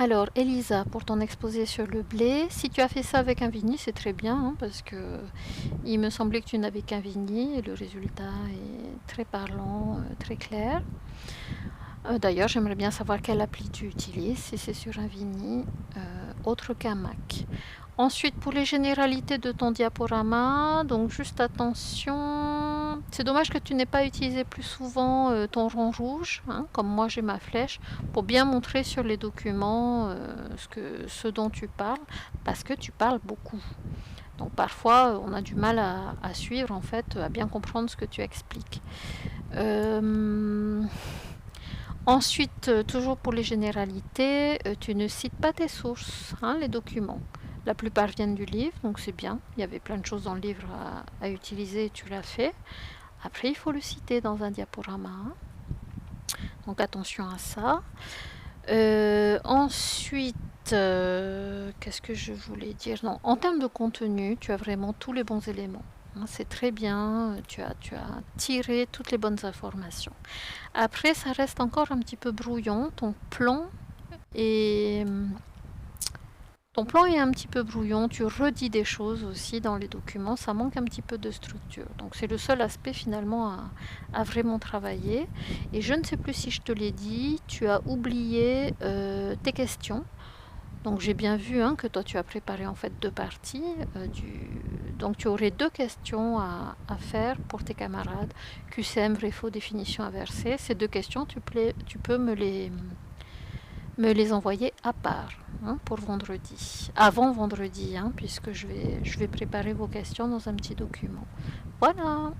Alors, Elisa, pour ton exposé sur le blé, si tu as fait ça avec un Vini, c'est très bien, hein, parce que il me semblait que tu n'avais qu'un Vini et le résultat est très parlant, très clair. D'ailleurs, j'aimerais bien savoir quelle appli tu utilises, si c'est sur un Vini, autre qu'un Mac. Ensuite, pour les généralités de ton diaporama, donc juste attention, c'est dommage que tu n'aies pas utilisé plus souvent ton rond rouge, hein, comme moi j'ai ma flèche, pour bien montrer sur les documents ce dont tu parles, parce que tu parles beaucoup. Donc parfois, on a du mal à suivre, en fait, à bien comprendre ce que tu expliques. Euh, Ensuite, toujours pour les généralités, tu ne cites pas tes sources, hein, les documents. La plupart viennent du livre, donc c'est bien. Il y avait plein de choses dans le livre à utiliser et tu l'as fait. Après, il faut le citer dans un diaporama, hein. Donc attention à ça. Ensuite, qu'est-ce que je voulais dire? Non, en termes de contenu, tu as vraiment tous les bons éléments, hein. C'est très bien, tu as tiré toutes les bonnes informations. Après, ça reste encore un petit peu brouillon. Est, ton plan est un petit peu brouillon. Tu redis des choses aussi dans les documents. Ça manque un petit peu de structure. Donc, c'est le seul aspect finalement à vraiment travailler. Et je ne sais plus si je te l'ai dit, tu as oublié tes questions. Donc j'ai bien vu, hein, que toi tu as préparé en fait deux parties. Donc tu aurais deux questions à faire pour tes camarades. QCM, vrai faux, définition inversée. Ces deux questions, tu peux me les envoyer à part, hein, pour vendredi. Avant vendredi, hein, puisque je vais préparer vos questions dans un petit document. Voilà.